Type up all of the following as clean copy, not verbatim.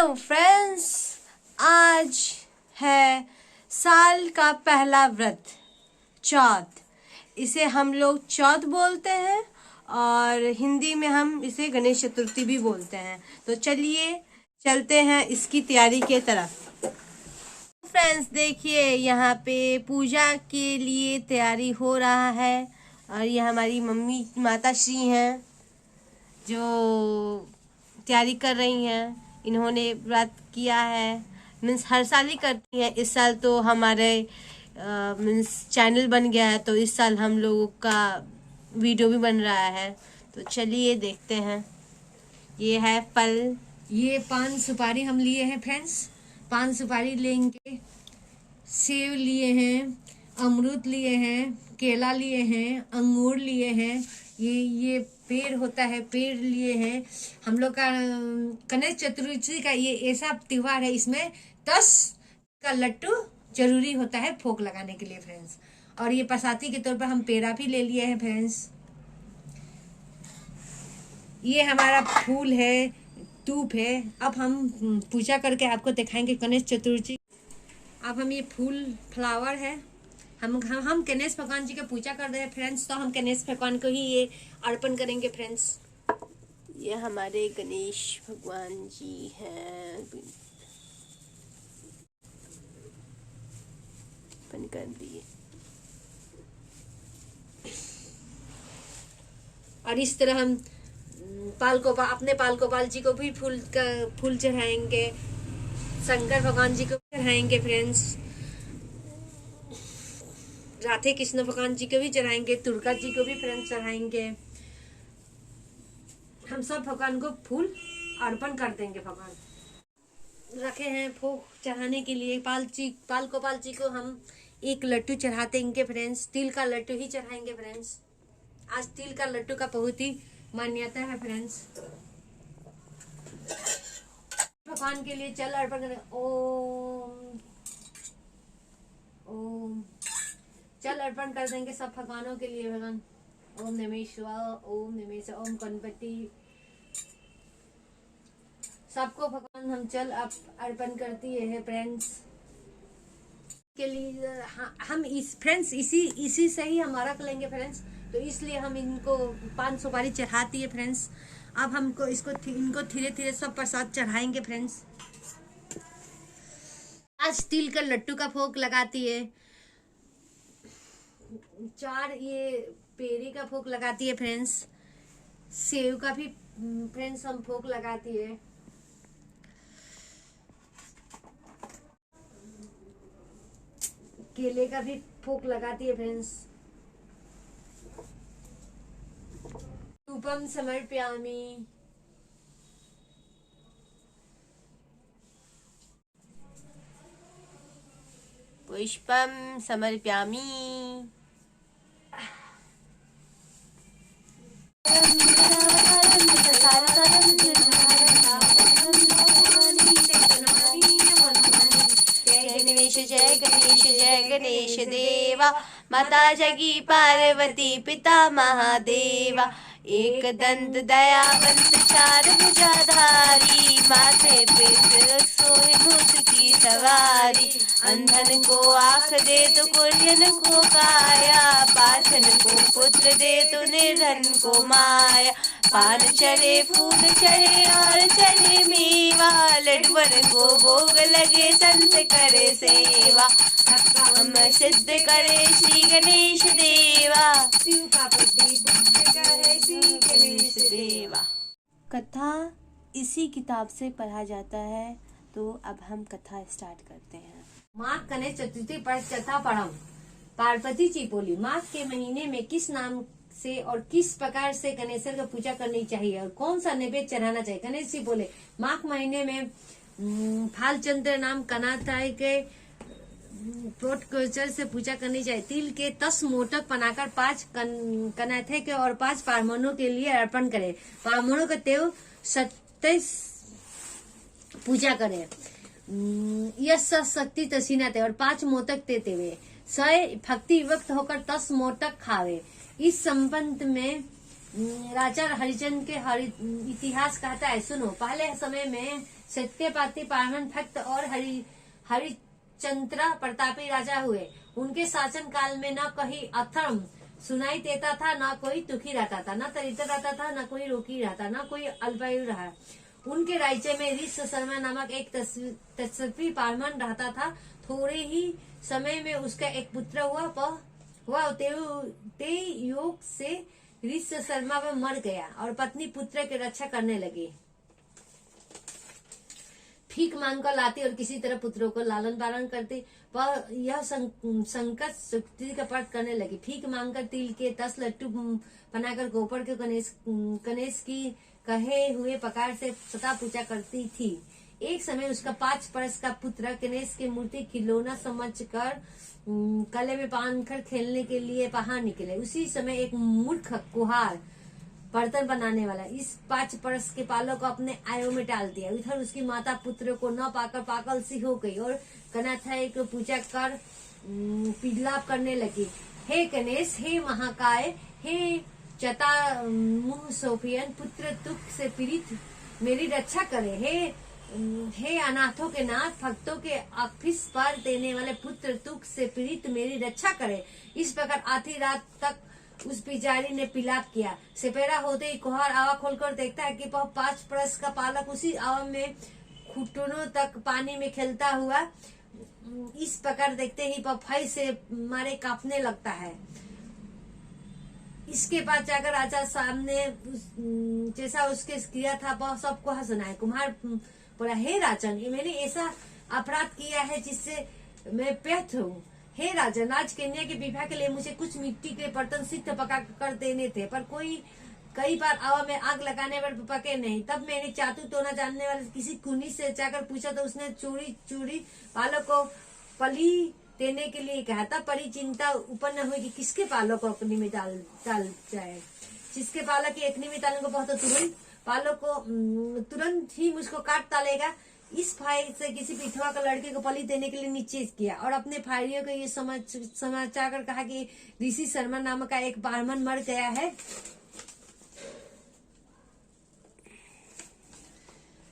Hello friends, आज है साल का पहला व्रत चौथ। इसे हम लोग चौथ बोलते हैं और हिंदी में हम इसे गणेश चतुर्थी भी बोलते हैं। तो चलिए चलते हैं इसकी तैयारी के तरफ। फ्रेंड्स देखिए, यहाँ पे पूजा के लिए तैयारी हो रहा है और ये हमारी मम्मी माता श्री हैं जो तैयारी कर रही हैं। इन्होंने व्रत किया है, मीन्स हर साल ही करती हैं। इस साल तो हमारे मीन्स चैनल बन गया है, तो इस साल हम लोगों का वीडियो भी बन रहा है। तो चलिए देखते हैं। ये है फल, ये पान सुपारी हम लिए हैं फ्रेंड्स। पान सुपारी लेंगे, सेब लिए हैं, अमरूद लिए हैं, केला लिए हैं, अंगूर लिए हैं। ये पेड़ होता है, पेड़ लिए हैं। हम लोग का गणेश चतुर्थी का ये ऐसा त्योहार है, इसमें 10 का लड्डू जरूरी होता है भोग लगाने के लिए फ्रेंड्स। और ये प्रसादी के तौर पर हम पेड़ा भी ले लिए हैं फ्रेंड्स। ये हमारा फूल है, धूप है। अब हम पूजा करके आपको दिखाएंगे गणेश चतुर्थी। अब हम ये फूल फ्लावर है, हम गणेश भगवान जी की पूजा कर रहे हैं फ्रेंड्स। तो हम गणेश भगवान को ही ये अर्पण करेंगे फ्रेंड्स। ये हमारे गणेश भगवान जी हैं, अर्पण कर दिए। और इस तरह हम अपने पाल गोपाल जी को भी फूल चढ़ाएंगे, शंकर भगवान जी को चढ़ाएंगे फ्रेंड्स, राधे कृष्ण भगवान जी को भी चढ़ाएंगे, दुर्गा जी को भी फ्रेंड्स चढ़ाएंगे। हम सब भगवान को फूल अर्पण कर देंगे। भगवान रखे हैं भोग चढ़ाने के लिए। पाल गोपाल जी को हम एक लड्डू चढ़ा देंगे फ्रेंड्स। तिल का लड्डू ही चढ़ाएंगे फ्रेंड्स। आज तिल का लड्डू का बहुत ही मान्यता है फ्रेंड्स। भगवान के लिए जल अर्पण करें। ओम ओम जल अर्पण कर देंगे सब भगवानों के लिए। भगवान ओम नमः शिवाय, ओम नमः शिवाय, ओम गणपति। सबको भगवान हम जल अर्पण करती है फ्रेंड्स के लिए। हम फ्रेंड्स इसी से ही हम अर्घ लेंगे फ्रेंड्स। तो इसलिए हम इनको पान सुपारी चढ़ाती है फ्रेंड्स। अब हमको इनको धीरे धीरे सब प्रसाद चढ़ाएंगे फ्रेंड्स। आज तिल का लड्डू का भोग लगाती है, 4 ये पेड़ी का भोग लगाती है फ्रेंड्स। सेव का भी फ्रेंड्स हम भोग लगाती है। केले का भी भोग लगाती है फ्रेंड्स। धूपम समर्पयामि। पुष्पम समर्प्यामि। जय गणेश जय गणेश देवा, माता जगी पार्वती पिता महादेवा। एक दंत दयावंत चार भुजाधारी, माथे पे सोए भूत की सवारी। अंधन को आँख दे तो कुर्यन को काया, पाथन को पुत्र दे तो निर्धन को माया। पान चढ़े फूल चढ़े और चढ़े मेवा, लड्डुअन को भोग लगे संत करे सेवा। हम सिद्ध करे श्री गणेश देवा, शिव का पति बुद्ध करे श्री गणेश देवा। कथा इसी किताब से पढ़ा जाता है। तो अब हम कथा स्टार्ट करते हैं। माघ गणेश चतुर्थी पर कथा पढ़ो। पार्वती जी बोली, माघ के महीने में किस नाम से और किस प्रकार से गणेश्वर की पूजा करनी चाहिए और कौन सा नैवेद्य चढ़ाना चाहिए। गणेश जी बोले, माघ महीने में फालचंद्र नाम कनाथाई के प्रोटकोचर से पूजा करनी चाहिए। तिल के 10 मोदक बनाकर 5 कनाथे के और 5 ब्राह्मणों के लिए अर्पण करें। ब्राह्मणों का देव 27 पूजा करें। यह शक्ति तसीना थे और 5 मोदक देते हुए 100 भक्ति विभक्त होकर 10 मोदक खावे। इस संबंध में राजा हरिचंद्र के इतिहास कहता है, सुनो। पहले समय में सत्यपाती पार्मन भक्त और हरिचंद्र प्रतापी राजा हुए। उनके शासन काल में न कहीं अथर्म सुनाई देता था, न कोई दुखी रहता था, न दरिद्र रहता था, न कोई रोगी रहता, न कोई अल्पायु रहा। उनके राज्य में ऋष शर्मा नामक एक तपस्वी ब्राह्मण रहता था। थोड़े ही समय में उसका एक पुत्र हुआ। वह ते योग से ऋष शर्मा में मर गया और पत्नी पुत्र की रक्षा करने लगी। भीख मांग कर लाती और किसी तरह पुत्रों को लालन पालन करती। वह यह संकट शक्ति का पाठ करने लगी। भीख मांगकर तिल के 10 लड्डू बनाकर गोबर के गणेश की कहे हुए प्रकार से सदा पूजा करती थी। एक समय उसका 5 वर्ष का पुत्र गणेश की मूर्ति खिलौना समझकर गले में बांधकर खेलने के लिए बाहर निकले। उसी समय एक मूर्ख कुम्हार बर्तन बनाने वाला इस 5 वर्ष के बालक को अपने आयो में डाल दिया। उधर उसकी माता पुत्र को न पाकर पागल सी हो गई और गणाध्याय को पूजा कर विलाप करने लगी। हे गणेश, हे महाकाय, हे जटा मुह सोफियन, पुत्र दुख से पीड़ित मेरी रक्षा करे। हे अनाथों के नाथ, भक्तों के अभिष्ट पार देने वाले पुत्र दुख से पीड़ित मेरी रक्षा करे। इस प्रकार आधी रात तक उस बिचारी ने विलाप किया। सवेरा होते ही कुम्हार आवा खोलकर देखता है कि वह 5 वर्ष का बालक उसी आवा में घुटनों तक पानी में खेलता हुआ। इस प्रकार देखते ही वह भय से मारे कांपने लगता है। इसके बाद जाकर राजा सामने जैसा उसके किया था वह सबको सुनाए। कुम्हार बोला, हे राजन, मैंने ऐसा अपराध किया है जिससे मैं व्यर्थ हूँ। हे राजन, राजकन्या के विवाह के लिए मुझे कुछ मिट्टी के बर्तन सिद्ध पका कर देने थे, पर कई बार आवा में आग लगाने पर पके नहीं। तब मैंने चातु टोना जानने वाले किसी कुनी से जाकर पूछा तो उसने चूड़ी बालक को पली देने के लिए कहा। तब बड़ी चिंता उत्पन्न हुई कि किसके बालक को अग्नि में डाल जाए। जिसके बालक की अग्नि में डालने को बहुत तुरंत बालक को तुरंत ही मुझको काट डालेगा। इस भाई से किसी विधवा का लड़के को बलि देने के लिए निश्चय किया और अपने भाइयों को ये समाचार कर कहा कि ऋषि शर्मा नामक का एक ब्राह्मण मर गया है।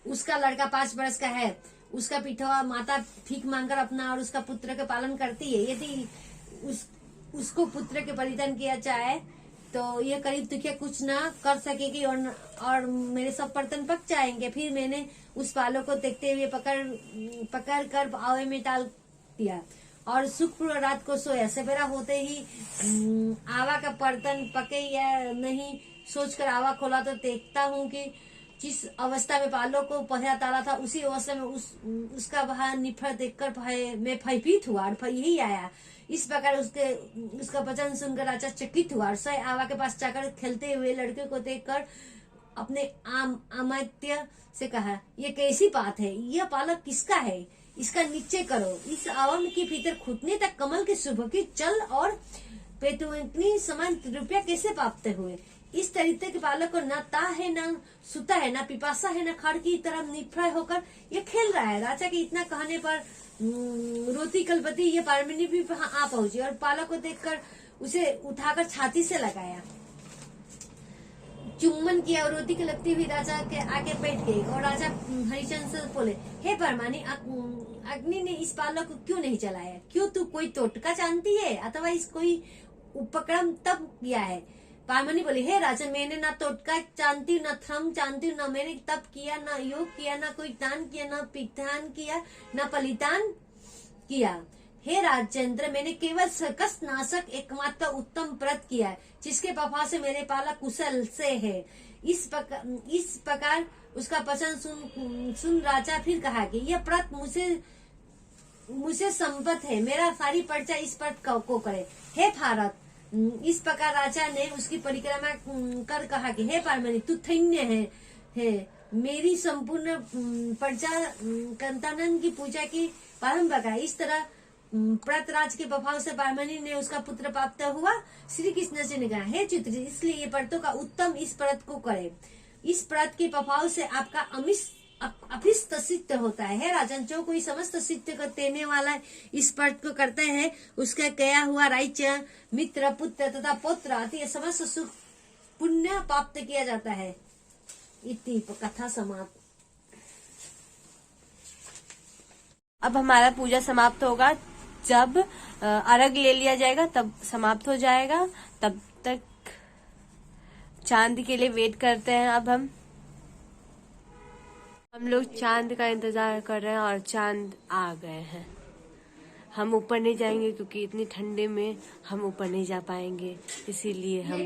उसका लड़का 5 वर्ष का है। उसका विधवा माता भीख मांगकर अपना और उसका पुत्र का पालन करती है। यदि उसको पुत्र के बलिदान किया जाए तो ये करीब दुखिया कुछ ना कर सकेगी और मेरे सब बर्तन पक जाएंगे। फिर मैंने उस बालक को देखते हुए पकड़ कर आवे में डाल दिया और सुखपूर्वक रात को सोया। सवेरा होते ही आवा का बर्तन पके या नहीं सोचकर आवा खोला तो देखता हूँ कि जिस अवस्था में बालक को पहरा डाला था उसी अवस्था में उसका बाहर निफर देखकर मैं भयभीत हुआ और यही आया। इस प्रकार उसका वचन सुनकर राजा चकित हुआ और स्वयं आवा के पास जाकर खेलते हुए लड़के को देखकर अपने अमात्य से कहा, ये कैसी बात है? यह बालक किसका है? इसका निश्चय करो। इस आवा के भीतर घुटने तक कमल के शुभ की जल और पेतुनी समान रुपया कैसे प्राप्त हुए? इस तरीके के बालक को न ता है, न सुता है, न पिपासा है, न खड़ की तरफ निफराय होकर ये खेल रहा है। राजा के इतना कहने पर रोती कलपति ये पारमिनी भी आ पहुंची और बालक को देखकर उसे उठाकर छाती से लगाया, चुम्बन किया और रोती कलपती हुई राजा के आगे बैठ गई। और राजा हरिचंद्र से बोले, हे परमानी, अग्नि ने इस बालक को क्यों नहीं जलाया? क्यों तू कोई टोटका जानती है अथवा इस कोई उपक्रम तब किया है? पारमनी बोली, हे राजन, मैंने ना टोटका जानती, न थ्रम जानती, न मैंने तप किया, न योग किया, न कोई दान किया, न पिदान किया, न बलिदान किया। हे राजेंद्र, मैंने केवल सकस नाशक एकमात्र उत्तम व्रत किया है जिसके प्रभाव से मेरे बालक कुशल से है। इस प्रकार उसका वचन सुन राजा फिर कहा कि यह व्रत मुझे संपत है, मेरा सारी प्रजा इस व्रत को करे। हे भारत, इस प्रकार राजा ने उसकी परिक्रमा कर कहा कि हे पारमनी, तू धन्य है। मेरी संपूर्ण प्रजा कंतानन की पूजा की प्रारंभ का। इस तरह व्रतराज के प्रभाव से पारमनी ने उसका पुत्र प्राप्त हुआ। श्री कृष्ण जी ने कहा, हे चित्र, इसलिए ये व्रतों का उत्तम इस व्रत को करे। इस व्रत के प्रभाव से आपका अभिष्ट सिद्ध होता है। हे राजन, जो कोई समस्त सिद्ध कर देने वाला इस व्रत को करता है उसका गया हुआ राज्य, मित्र, पुत्र तथा पौत्र आदि समस्त सुख पुण्य प्राप्त किया जाता है। इति कथा समाप्त। अब हमारा पूजा समाप्त होगा, जब अर्घ ले लिया जाएगा तब समाप्त हो जाएगा। तब तक चांद के लिए वेट करते हैं। अब हम लोग चांद का इंतजार कर रहे हैं और चांद आ गए हैं। हम ऊपर नहीं जाएंगे क्योंकि इतनी ठंडे में हम ऊपर नहीं जा पाएंगे, इसीलिए हम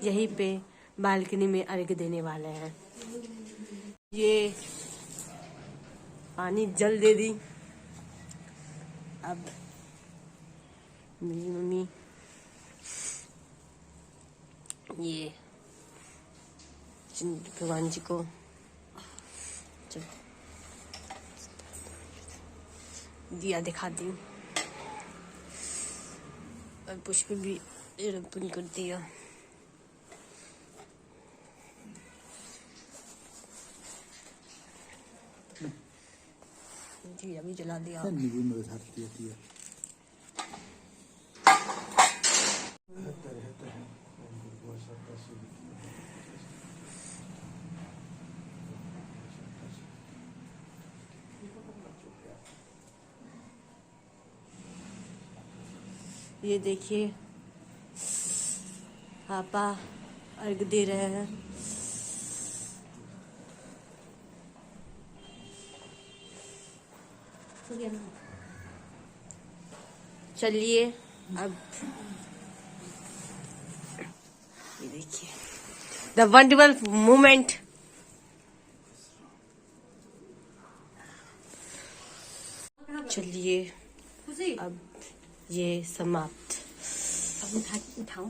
यहीं पे बालकनी में अर्घ देने वाले हैं। ये पानी जल दे दी। अब मेरी मम्मी ये भगवान जी को दिया दिखाती हूँ और पुष्प भी अर्पण कर दिया। जी अभी जला दिया। ये देखिए पापा अर्घ दे रहे हैं। चलिए अब ये देखिए द वंडरफुल मोमेंट। चलिए अब ये समाप्त। अब उठाओ।